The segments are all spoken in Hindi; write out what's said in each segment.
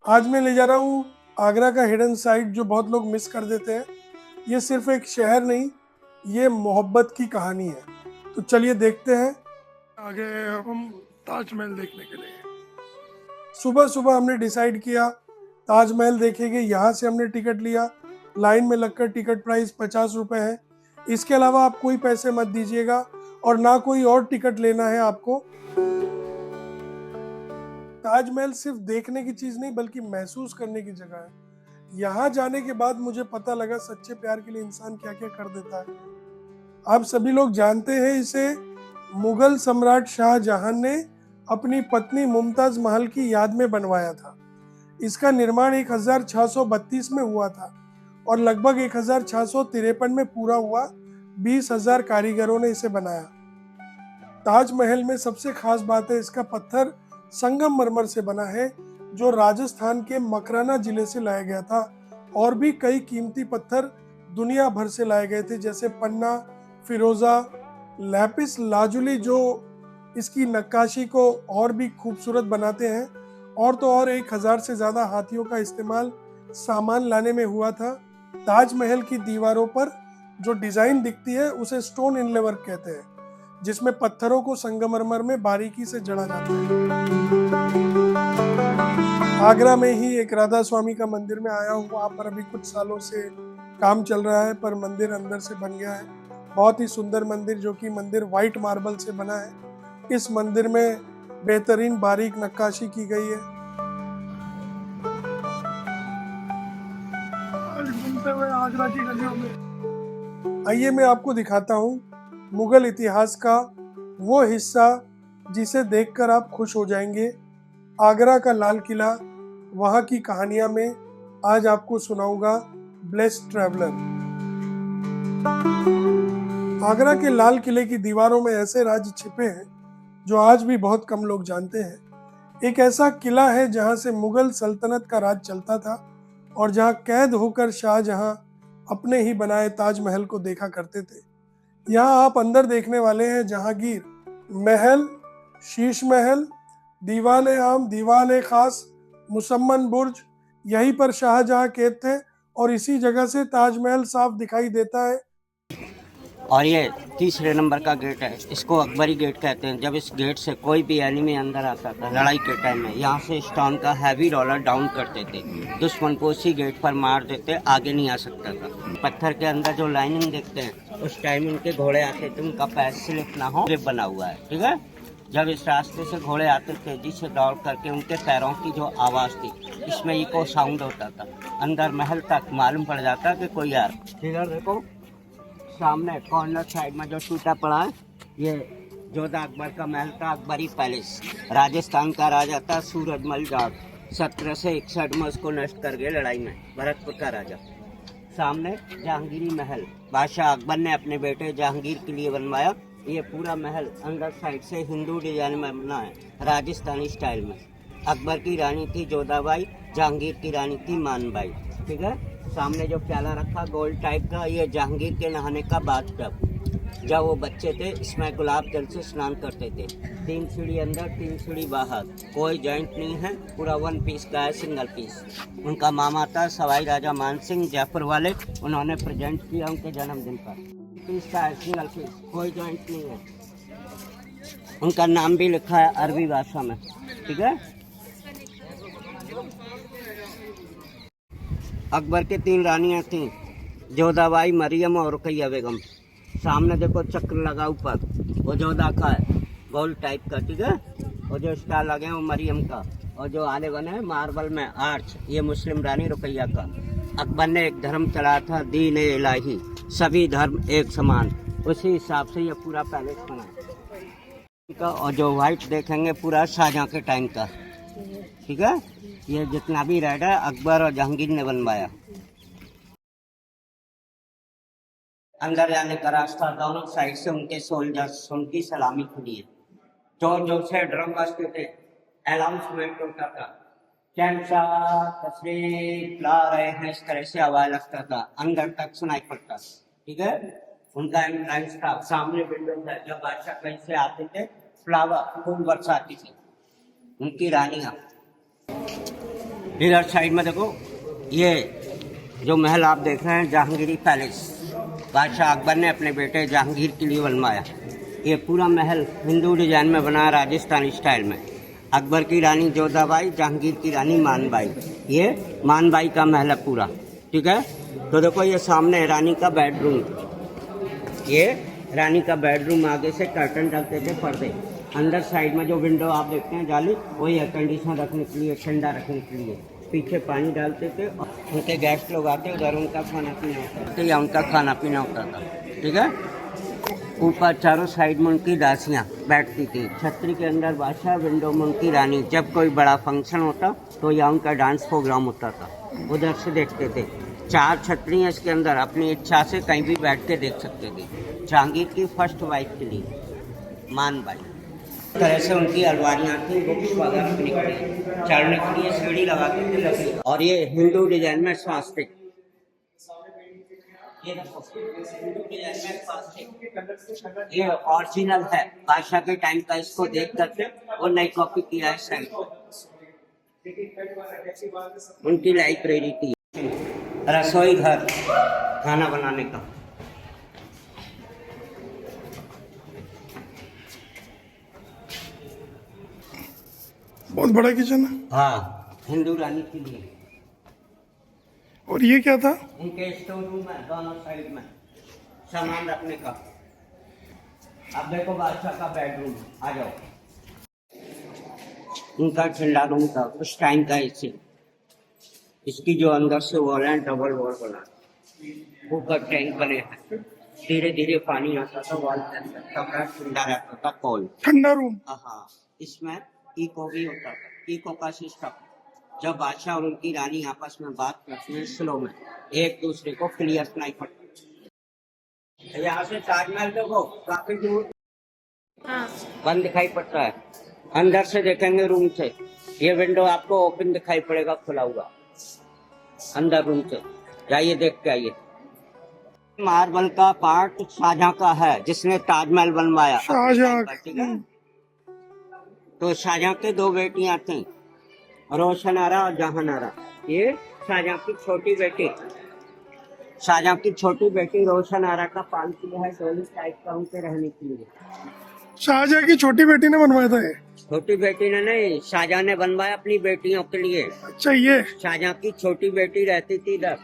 आज मैं ले जा रहा हूँ आगरा का हिडन साइट जो बहुत लोग मिस कर देते हैं। ये सिर्फ एक शहर नहीं, ये मोहब्बत की कहानी है। तो चलिए देखते हैं। आगे हम ताजमहल देखने के लिए सुबह सुबह हमने डिसाइड किया ताजमहल देखेंगे। यहाँ से हमने टिकट लिया। लाइन में लगकर टिकट प्राइस 50 रुपये है। इसके अलावा आप कोई पैसे मत दीजिएगा और ना कोई और टिकट लेना है आपको। ताजमहल सिर्फ देखने की चीज नहीं बल्कि महसूस करने की जगह है। यहाँ जाने के बाद मुझे पता लगा सच्चे प्यार के लिए इंसान क्या क्या कर देता है। आप सभी लोग जानते हैं, इसे मुगल सम्राट शाहजहां ने अपनी पत्नी मुमताज महल की याद में बनवाया था। इसका निर्माण 1632 में हुआ था और लगभग 1653 में पूरा हुआ। 20,000 कारीगरों ने इसे बनाया। ताजमहल में सबसे खास बात है इसका पत्थर संगमरमर से बना है जो राजस्थान के मकराना जिले से लाया गया था। और भी कई कीमती पत्थर दुनिया भर से लाए गए थे, जैसे पन्ना, फिरोजा, लैपिस लाजुली, जो इसकी नक्काशी को और भी खूबसूरत बनाते हैं। और तो और 1,000 से ज्यादा हाथियों का इस्तेमाल सामान लाने में हुआ था। ताजमहल की दीवारों पर जो डिजाइन दिखती है उसे स्टोन इनले वर्क कहते हैं, जिसमें पत्थरों को संगमरमर में बारीकी से जड़ा जाता है। आगरा में ही एक राधा स्वामी का मंदिर में आया हूँ। वहाँ पर अभी कुछ सालों से काम चल रहा है, पर मंदिर अंदर से बन गया है। बहुत ही सुंदर मंदिर, जो कि मंदिर व्हाइट मार्बल से बना है। इस मंदिर में बेहतरीन बारीक नक्काशी की गई है। आज घूमते हुए आगरा की गलियों में आइए मैं आपको दिखाता हूँ मुगल इतिहास का वो हिस्सा जिसे देखकर आप खुश हो जाएंगे। आगरा का लाल किला, वहाँ की कहानियां में आज आपको सुनाऊंगा ब्लेस्ड ट्रैवलर। आगरा के लाल किले की दीवारों में ऐसे राज छिपे हैं जो आज भी बहुत कम लोग जानते हैं। एक ऐसा किला है जहां से मुगल सल्तनत का राज चलता था और जहां कैद होकर शाहजहां अपने ही बनाए ताजमहल को देखा करते थे। यहाँ आप अंदर देखने वाले हैं जहांगीर महल, शीश महल, दीवान आम, दीवान खास, मुसम्मन बुर्ज। यहीं पर शाहजहां कैद थे और इसी जगह से ताजमहल साफ दिखाई देता है। और ये तीसरे नंबर का गेट है, इसको अकबरी गेट कहते हैं। जब इस गेट से कोई भी एनिमी अंदर आता था लड़ाई के टाइम में, यहाँ से स्टोन का हैवी रोलर डाउन करते थे, दुश्मन को उसी गेट पर मार देते, आगे नहीं आ सकता था। पत्थर के अंदर जो लाइनिंग देखते हैं उस टाइम उनके घोड़े आते थे, उनका पैर स्लिप ना हो, ग्रिप बना हुआ है, ठीक है। जब इस रास्ते से घोड़े आते तेजी से दौड़ करके, उनके पैरों की जो आवाज़ थी इसमें इको साउंड होता था, अंदर महल तक मालूम पड़ जाता कि कोई आ रहा। इधर देखो सामने कॉर्नर साइड में जो टूटा पड़ा है, ये जोधा अकबर का महल था, अकबरी पैलेस। राजस्थान का राजा था सूरजमल जाट, 1761 में उसको नष्ट कर गए लड़ाई में, भरतपुर का राजा। सामने जहांगीरी महल, बादशाह अकबर ने अपने बेटे जहांगीर के लिए बनवाया। ये पूरा महल अंदर साइड से हिंदू डिजाइन में बना है, राजस्थानी स्टाइल में। अकबर की रानी थी जोधाबाई, जहांगीर की रानी थी मानबाई, ठीक है। सामने जो प्याला रखा गोल्ड टाइप का, ये जहांगीर के नहाने का बाथटब। जब वो बच्चे थे इसमें गुलाब जल से स्नान करते थे। 3 सीढ़ी अंदर, 3 सीढ़ी बाहर, कोई जॉइंट नहीं है, पूरा 1 पीस का है, सिंगल पीस। उनका मामा था सवाई राजा मान सिंह जयपुर वाले, उन्होंने प्रेजेंट किया उनके जन्मदिन पर। पीस का है, सिंगल पीस, कोई जॉइंट नहीं है। उनका नाम भी लिखा है अरबी भाषा में, ठीक है। अकबर के 3 रानियां थीं, जोधाबाई, मरियम और रुकैया बेगम। सामने देखो चक्र लगा ऊपर, वो जोधा का है, गोल टाइप का, ठीक है। और जो स्टार लगे हैं वो मरियम का, और जो आले बने हैं मार्बल में आर्च, ये मुस्लिम रानी रुकैया का। अकबर ने एक धर्म चलाया था, दीन इलाही, सभी धर्म एक समान, उसी हिसाब से ये पूरा पैलेस बना। और जो व्हाइट देखेंगे पूरा शाहजहां के टाइम का, ठीक है। ये जितना भी रेड है अकबर और जहांगीर ने बनवाया। अंदर जाने का रास्ता दोनों साइड से उनके सोल्जर्स, उनकी सलामी खुली है। जोर जोर से ड्रम बजते थे, अनाउंसमेंट होता था, कैंसा तशरीफ ला रहे हैं, इस तरह से आवाज लगता था, अंदर तक सुनाई पड़ता, ठीक है। उनका एंट्रेंस था, सामने विंडो है, जब बादशाह कहीं से आते थे फ्लावर फूल बरसाती थी। उनकी रानियां इधर साइड में देखो, ये जो महल आप देख रहे हैं जहांगीरी पैलेस, बादशाह अकबर ने अपने बेटे जहांगीर के लिए बनवाया। ये पूरा महल हिंदू डिजाइन में बना, राजस्थानी स्टाइल में। अकबर की रानी जोधाबाई, जहांगीर की रानी मानबाई, ये मानबाई का महल है पूरा, ठीक है। तो देखो ये सामने रानी का बेडरूम, ये रानी का बेडरूम, आगे से कर्टन डलते थे, पर्दे। अंदर साइड में जो विंडो आप देखते हैं जाली, वही एयर कंडीशन रखने के लिए, ठंडा रखने के लिए। पीछे पानी डालते थे, उनके गेस्ट लोग आते, उधर उनका खाना पीना होता था या उनका खाना पीना होता था, ठीक है। ऊपर चारों साइड में उनकी दासियाँ बैठती थी। छतरी के अंदर बादशाह, विंडो में उनकी रानी। जब कोई बड़ा फंक्शन होता तो यहाँ उनका डांस प्रोग्राम होता था, उधर से देखते थे। 4 छतरी हैं इसके अंदर, अपनी इच्छा से कहीं भी बैठ के देख सकते थे। जहांगीर की फर्स्ट वाइफ के लिए मानबाई। इस तरह से उनकी अलमारियाँ थी, बुक्स वगैरह रखने के लिए, चढ़ने के लिए सीढ़ी लगाते थे लकड़ी। और ये हिंदू डिजाइन में स्वास्तिक, ये देखो हिंदू डिजाइन में स्वास्तिक, ये ओरिजिनल है, बादशाह के टाइम का। इसको देख करके और नई कॉपी किया है साइड, उनकी लाइब्रेरी थी। रसोई घर खाना बनाने का, बहुत बड़ा किचन है। हाँ, हिंदू रानी के लिए। और ये क्या था? उनके स्टोर रूम है दोनों साइड में, सामान रखने का। अब देखो बादशाह का बेडरूम, आ जाओ। उनका ठंडा रूम था उस टाइम का। इसे इसकी जो अंदर से वॉल है, डबल वॉल बना, ऊपर टैंक बने हैं, धीरे धीरे पानी आता था वॉल के अंदर, कमरा ठंडा रहता था, कोल्ड ठंडा रूम। हाँ, इसमें इको भी होता था, इको का सिस्टम। जब बादशाह और उनकी रानी आपस में बात करते हैं स्लो में, एक दूसरे को क्लियर सुनाई पड़ता है। यहाँ से ताजमहल देखो काफी दूर बंद दिखाई पड़ता है, अंदर से देखेंगे रूम से, ये विंडो आपको ओपन दिखाई पड़ेगा, खुला हुआ अंदर रूम से। जाइए देख के आइए। मार्बल का पार्ट शाहजहां का है, जिसने ताजमहल बनवाया, शाहजहां। ठीक है। तो शाहजहां के 2 बेटियां थीं, रोशन आरा और जहान आरा। ये शाहजहां की छोटी बेटी, शाहजहां की छोटी बेटी रोशन आरा का पालतू है, डोली टाइप का, उनके रहने के लिए। शाहजहां की छोटी बेटी ने बनवाया था ये? छोटी बेटी ने नहीं, शाहजहां ने बनवाया अपनी बेटियों के लिए। अच्छा, ये शाहजहां की छोटी बेटी रहती थी इधर,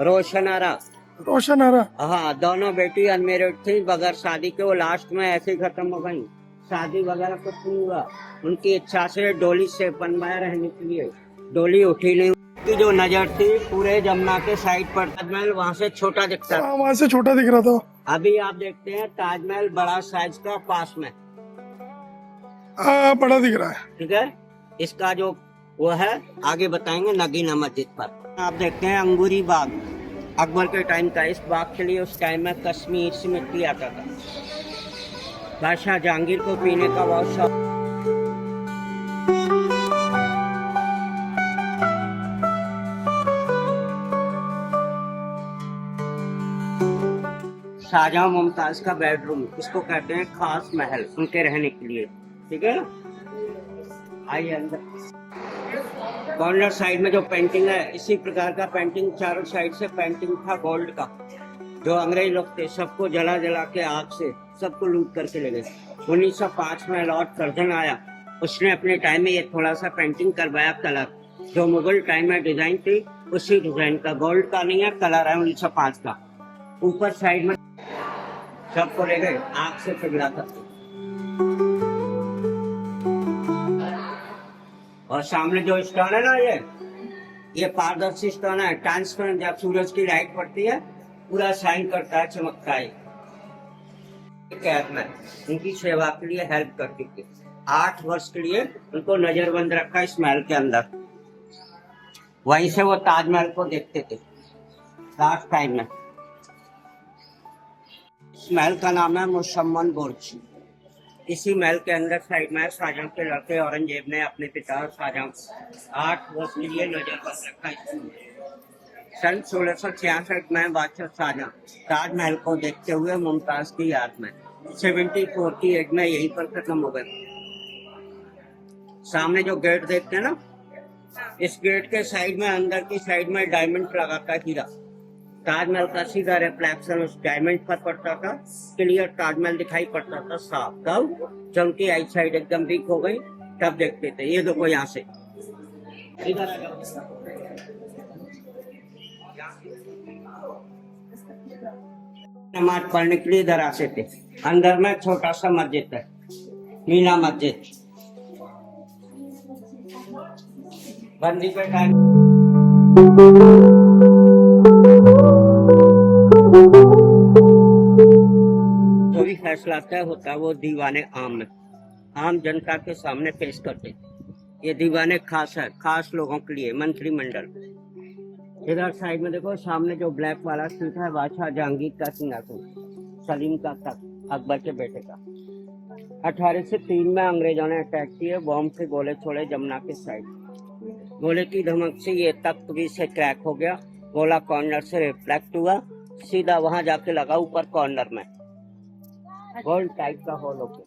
रोशन आरा। रोशन आरा। हाँ, दोनों बेटी अनमेरिड थी, बगैर शादी के। वो लास्ट में ऐसे ही खत्म हो गई, शादी वगैरह कुछ नहीं हुआ। उनकी इच्छा से डोली से बनवाया रहने के लिए, डोली उठी नहीं। की जो नजर थी पूरे जमुना के साइड पर, ताजमहल वहाँ से छोटा दिखता था। वहाँ से छोटा दिख रहा था। अभी आप देखते हैं ताजमहल बड़ा साइज का पास में, बड़ा दिख रहा है, ठीक है। इसका जो वो है आगे बताएंगे नगीना मस्जिद पर। आप देखते हैं अंगूरी बाग, अकबर के टाइम का। इस बाग के लिए उस टाइम में कश्मीर से मिट्टी आता था। बादशाह जहांगीर को पीने का बहुत शौक। शाहजहां मुमताज का बेडरूम, इसको कहते हैं खास महल, उनके रहने के लिए, ठीक है। आइए अंदर। कॉर्नर साइड में जो पेंटिंग है, इसी प्रकार का पेंटिंग चारों साइड से पेंटिंग था गोल्ड का। जो अंग्रेज लोग थे सबको जला जला के आग से सबको लूट करके ले गए। 1905 में लॉर्ड कर्जन आया, उसने अपने टाइम में ये थोड़ा सा पेंटिंग करवाया कलर, जो मुगल टाइम में डिजाइन थी उसी डिजाइन का, गोल्ड का नहीं है, कलर है 1905 का। ऊपर साइड में सबको ले गए, आग से पिघला था। और सामने जो स्टोन है ना, ये पारदर्शी स्टोन है, ट्रांसपेरेंट। जब सूरज की लाइट पड़ती है पूरा शाइन करता है, चमकता है। कैद में उनकी सेवा के लिए हेल्प करती थी। 8 वर्ष के लिए उनको नजरबंद रखा इस महल के अंदर। वहीं से वो ताजमहल को देखते थे लास्ट टाइम में। इस महल का नाम है मुसम्मन बुर्ज। इसी महल के अंदर साइड में शाहजहां के लड़के औरंगजेब ने अपने पिता शाहजहां को 8 वर्ष के लिए नजरबंद रखा। सन 1666 में बादशाह शाहजहां ताजमहल को देखते हुए मुमताज की याद में 74 की एज में यहीं पर खत्म हो गए। सामने जो गेट देखते हैं ना, इस गेट के साइड में, अंदर की साइड में डायमंड लगा था, हीरा। ताजमहल का सीधा रिफ्लेक्शन उस डायमंड पर पड़ता था, क्लियर ताजमहल दिखाई पड़ता था साफ। तब जब उनकी आई साइड एकदम वीक हो गई तब देखते थे। ये देखो यहाँ से इधर आ जाओ। नमाज पढ़ने के लिए इधर आते थे। अंदर में छोटा सा मस्जिद है, मीना मस्जिद। बंदी पे टाइम जो भी फैसला तय होता है वो दीवाने आम में, आम जनता के सामने पेश करते। ये दीवाने खास है, खास लोगों के लिए मंत्रिमंडल। इधर साइड में देखो, सामने जो ब्लैक वाला सीट है बादशाह जहांगीर का सिंहासन, सलीम का तख्त, अकबर के बेटे का। 1803 में अंग्रेजों ने अटैक किए, बॉम्ब से गोले छोड़े जमुना के साइड। गोले की धमक से ये तख्त भी से क्रैक हो गया, गोला कॉर्नर से रिफ्लेक्ट हुआ, सीधा वहां जाके लगा ऊपर कॉर्नर में, गोल्ड टाइप का होल हो गया।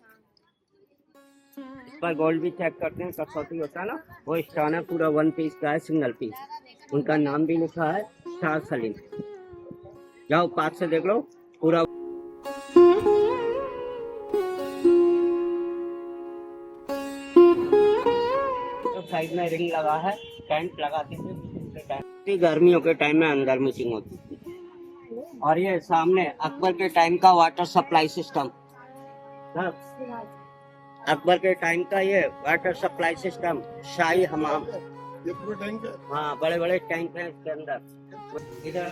इस पर गोल्ड भी चेक करते हैं, कसौटी होता है ना, वो स्टोन है, पूरा 1 पीस का है, सिंगल पीस। उनका नाम भी लिखा है शाह सलीम। जाओ पास से देख लो पूरा। तो साइड में रिंग लगा है, टेंट लगाते थे। गर्मियों के टाइम में अंदर मीटिंग होती थी। और ये सामने अकबर के टाइम का वाटर सप्लाई सिस्टम, अकबर के टाइम का ये वाटर सप्लाई सिस्टम, शाही हमाम, ये पूरा टैंक है। हाँ, बड़े बड़े टैंक हैं इसके अंदर। इधर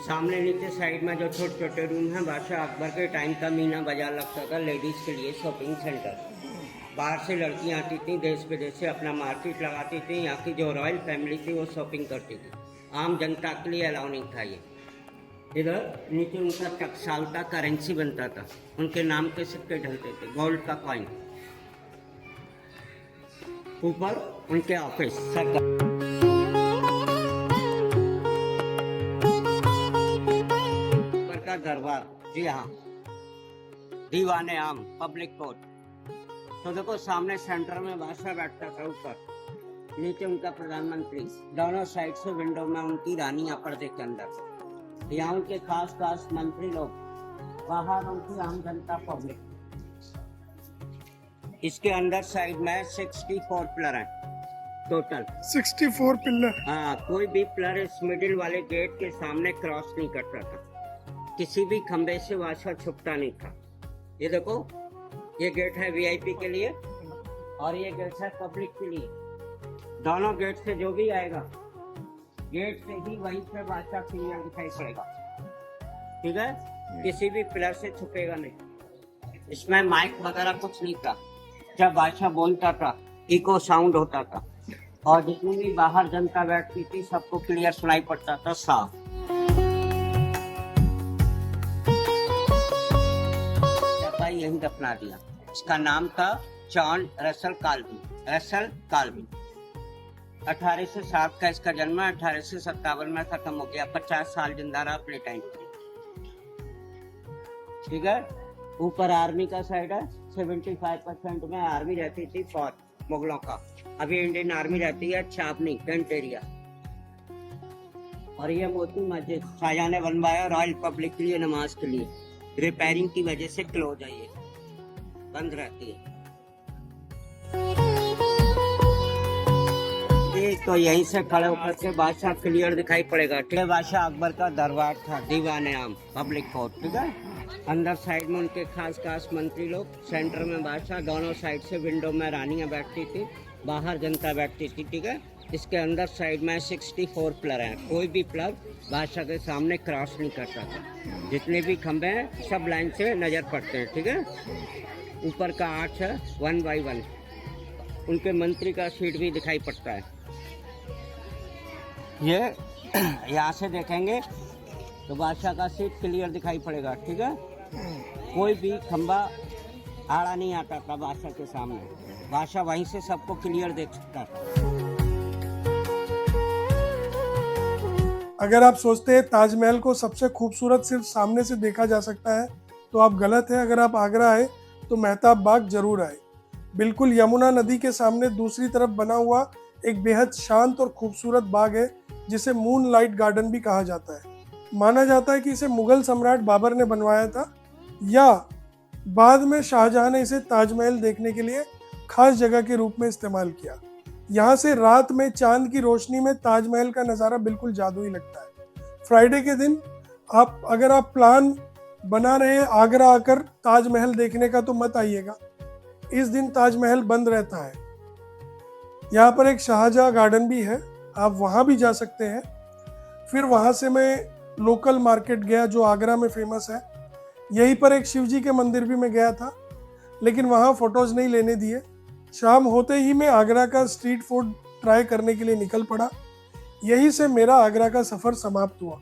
सामने नीचे साइड में जो छोटे छोटे रूम हैं, बादशाह अकबर के टाइम का मीना बाजार लगता था लेडीज के लिए, शॉपिंग सेंटर। बाहर से लड़कियां आती थी, देश विदेश से अपना मार्केट लगाती थी। यहाँ की जो रॉयल फैमिली थी वो शॉपिंग करती थी, आम जनता के लिए अलाउ नहीं था ये। इधर नीचे उनका टकसाल का करेंसी बनता था, उनके नाम के सिक्के ढलते थे, गोल्ड का कॉइन। ऊपर उनके ऑफिस, ऊपर का दरबार, जी हाँ, दीवाने आम, पब्लिक कोर्ट। तो देखो सामने सेंटर में बादशाह बैठता था, ऊपर नीचे उनका प्रधानमंत्री, दोनों साइड से विंडो में उनकी रानियां पर्दे के अंदर। यहाँ उनके खास खास मंत्री लोग, बाहर उनकी आम जनता पब्लिक। इसके अंदर साइड में 64 पिलर हैं टोटल, 64 पिलर। हाँ, कोई भी पिलर इस मिडिल वाले गेट के सामने क्रॉस नहीं करता था, किसी भी खंबे से बादशाह छुपता नहीं था। ये देखो, ये गेट है वीआईपी के लिए और ये गेट है पब्लिक के लिए। दोनों गेट से जो भी आएगा, गेट से ही वहीं से बादशाह क्लियर दिखाई पड़ेगा, ठीक है, किसी भी पिलर से छुपेगा नहीं। इसमें माइक वगैरह कुछ नहीं था, जब बादशाह बोलता था इको साउंड होता था और जितनी भी बाहर जनता बैठती थी सबको क्लियर सुनाई पड़ता था, साफ। यही दफना दिया। इसका नाम था John Russell Calvin, Russell Calvin. 1807 का इसका जन्म, 1857 में खत्म हो गया। 50 साल जिंदा रहा अपने टाइम, ठीक है। ऊपर आर्मी का साइड है, 75% में आर्मी रहती थी, फौज मुगलों का। अभी इंडियन आर्मी रहती है छावनी, कैंट एरिया। और ये मोती मस्जिद शाहजहां ने बनवाया रॉयल पब्लिक के लिए, नमाज के लिए। रिपेयरिंग की वजह से क्लोज है, ये बंद रहती है। तो यहीं से खड़े होकर के बादशाह क्लियर दिखाई पड़ेगा, ठीक है। बादशाह अकबर का दरबार था, दीवाने आम, पब्लिक कोर्ट, ठीक है। अंदर साइड में उनके खास खास मंत्री लोग, सेंटर में बादशाह, दोनों साइड से विंडो में रानियां बैठती थी, बाहर जनता बैठती थी, ठीक है। इसके अंदर साइड में 64 पिलर हैं, कोई भी पिलर बादशाह के सामने क्रॉस नहीं करता था। जितने भी खंबे हैं सब लाइन से नजर पड़ते हैं, ठीक है। ऊपर का आर्च है 1 by 1, उनके मंत्री का सीट भी दिखाई पड़ता है। ये यहाँ से देखेंगे तो बादशाह का सीट क्लियर दिखाई पड़ेगा, ठीक है। कोई भी खंबा आड़ा नहीं आता था बादशाह के सामने, बादशाह वहीं से सबको क्लियर देख सकता था। अगर आप सोचते हैं ताजमहल को सबसे खूबसूरत सिर्फ सामने से देखा जा सकता है तो आप गलत है। अगर आप आगरा आए तो मेहताब बाग जरूर आए। बिल्कुल यमुना नदी के सामने दूसरी तरफ बना हुआ एक बेहद शांत और खूबसूरत बाग है जिसे मून लाइट गार्डन भी कहा जाता है। माना जाता है कि इसे मुगल सम्राट बाबर ने बनवाया था या बाद में शाहजहां ने इसे ताजमहल देखने के लिए खास जगह के रूप में इस्तेमाल किया। यहाँ से रात में चांद की रोशनी में ताजमहल का नज़ारा बिल्कुल जादुई लगता है। फ्राइडे के दिन अगर आप प्लान बना रहे हैं आगरा आकर ताजमहल देखने का तो मत आइएगा, इस दिन ताजमहल बंद रहता है। यहाँ पर एक शाहजहां गार्डन भी है, आप वहाँ भी जा सकते हैं। फिर वहाँ से मैं लोकल मार्केट गया जो आगरा में फेमस है। यहीं पर एक शिव जी के मंदिर भी मैं गया था, लेकिन वहाँ फ़ोटोज़ नहीं लेने दिए। शाम होते ही मैं आगरा का स्ट्रीट फूड ट्राई करने के लिए निकल पड़ा। यहीं से मेरा आगरा का सफ़र समाप्त हुआ।